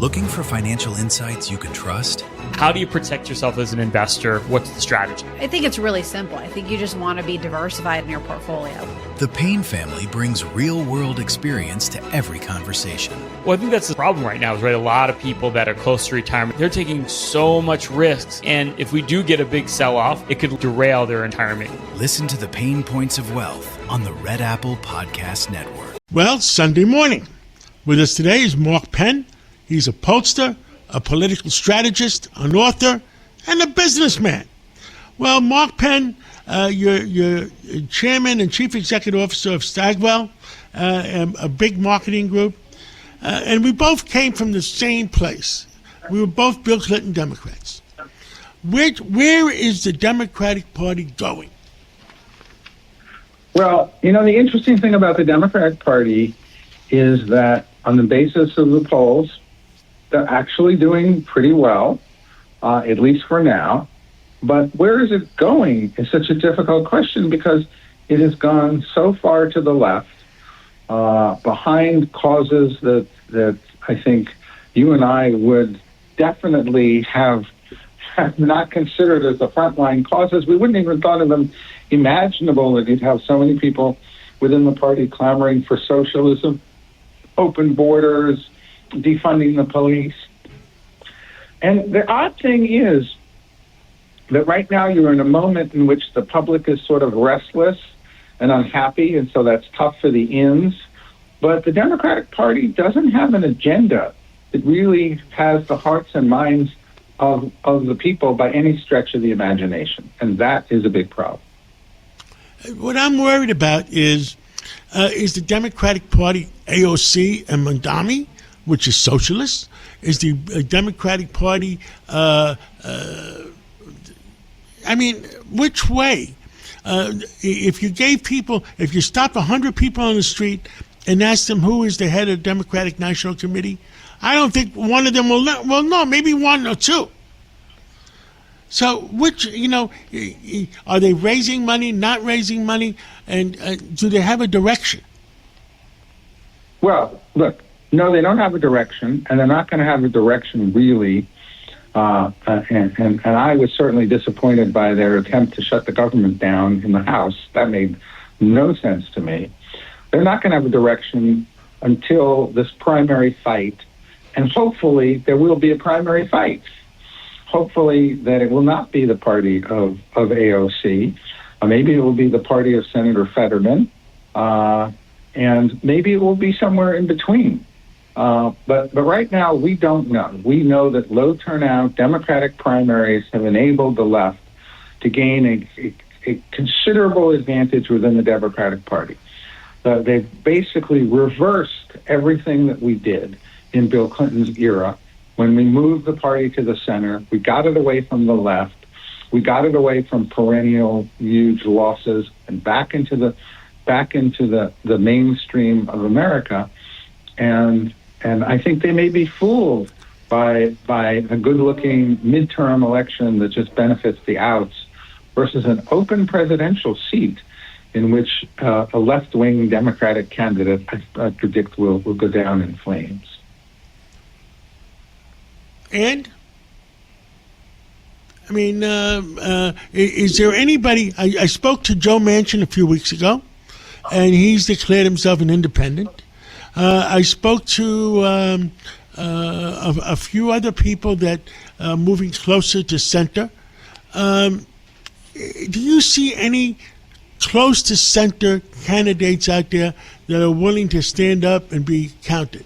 Looking for financial insights you can trust? How do you protect yourself as an investor? What's the strategy? I think it's really simple. I think you just want to be diversified in your portfolio. The Payne family brings real-world experience to every conversation. Well, I think that's the problem right now is, right, a lot of people that are close to retirement, they're taking so much risks. And if we do get a big sell-off, it could derail their retirement. Listen to the Pain Points of Wealth on the Red Apple Podcast Network. Well, Sunday morning. With us today is Mark Penn. He's a pollster, a political strategist, an author, and a businessman. Well, Mark Penn, you're chairman and chief executive officer of Stagwell, a big marketing group. And we both came from the same place. We were both Bill Clinton Democrats. Where is the Democratic Party going? Well, the interesting thing about the Democratic Party is that on the basis of the polls, they're actually doing pretty well, at least for now. But where is it going is such a difficult question because it has gone so far to the left, behind causes that I think you and I would definitely have not considered as the frontline causes. We wouldn't even thought of them imaginable that you'd have so many people within the party clamoring for socialism, open borders, defunding the police. And the odd thing is that right now you're in a moment in which the public is sort of restless and unhappy, and so that's tough for the ins. But the Democratic Party doesn't have an agenda that really has the hearts and minds of the people by any stretch of the imagination, and that is a big problem. What I'm worried about is the Democratic Party AOC and Mondami, which is socialist? Is the Democratic Party, which way? If you stop 100 people on the street and ask them who is the head of the Democratic National Committee, I don't think one of them will know. Well, no, maybe one or two. So which, are they raising money, not raising money, and do they have a direction? Well, look, no, they don't have a direction, and they're not going to have a direction really. And I was certainly disappointed by their attempt to shut the government down in the House. That made no sense to me. They're not going to have a direction until this primary fight, and hopefully there will be a primary fight. Hopefully that it will not be the party of AOC. Maybe it will be the party of Senator Fetterman, and maybe it will be somewhere in between. But right now, we don't know. We know that low turnout Democratic primaries have enabled the left to gain a considerable advantage within the Democratic Party. They've basically reversed everything that we did in Bill Clinton's era. When we moved the party to the center, we got it away from the left. We got it away from perennial huge losses and back into the mainstream of America. And I think they may be fooled by a good-looking midterm election that just benefits the outs versus an open presidential seat in which a left-wing Democratic candidate, I predict, will go down in flames. And, is there anybody... I spoke to Joe Manchin a few weeks ago, and he's declared himself an independent. I spoke to a few other people that are moving closer to center. Do you see any close to center candidates out there that are willing to stand up and be counted?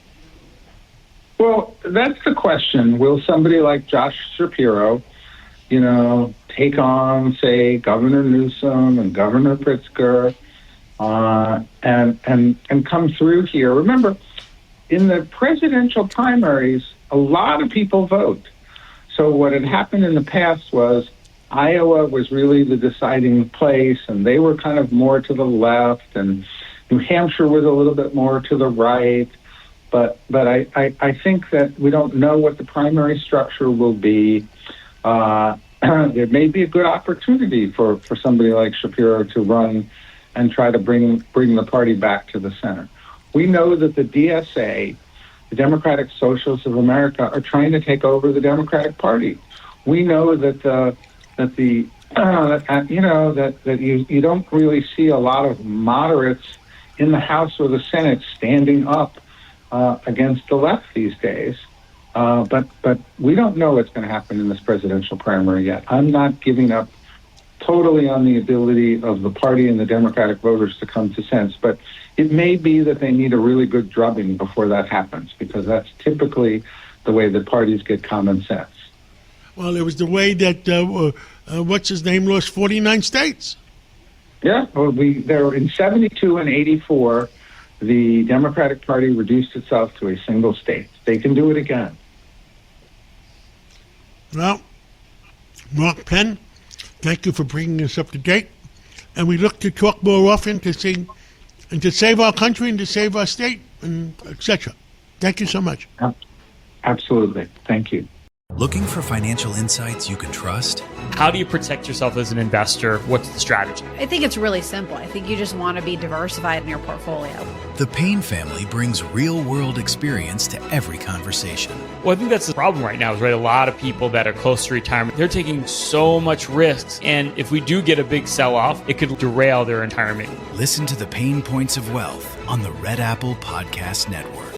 Well, that's the question. Will somebody like Josh Shapiro, take on, say, Governor Newsom and Governor Pritzker, and come through here? Remember, in the presidential primaries, a lot of people vote. So what had happened in the past was Iowa was really the deciding place, and they were kind of more to the left, and New Hampshire was a little bit more to the right. But I think that we don't know what the primary structure will be. There may be a good opportunity for somebody like Shapiro to run and try to bring the party back to the center. We know that the DSA the Democratic Socialists of America are trying to take over the Democratic Party. We know that you don't really see a lot of moderates in the House or the Senate standing up against the left these days. But we don't know what's going to happen in this presidential primary yet. I'm not giving up totally on the ability of the party and the Democratic voters to come to sense, but it may be that they need a really good drubbing before that happens, because that's typically the way that parties get common sense. Well, it was the way that what's his name lost 49 states. Yeah, well, there in 72 and 84, the Democratic Party reduced itself to a single state. They can do it again. Well, Mark Penn, thank you for bringing us up to date, and we look to talk more often to save our country and to save our state, and etc. Thank you so much. Absolutely. Thank you. Looking for financial insights you can trust? How do you protect yourself as an investor? What's the strategy? I think it's really simple. I think you just want to be diversified in your portfolio. The Payne family brings real-world experience to every conversation. Well, I think that's the problem right now, is right, a lot of people that are close to retirement, they're taking so much risks. And if we do get a big sell-off, it could derail their retirement. Listen to the Payne Points of Wealth on the Red Apple Podcast Network.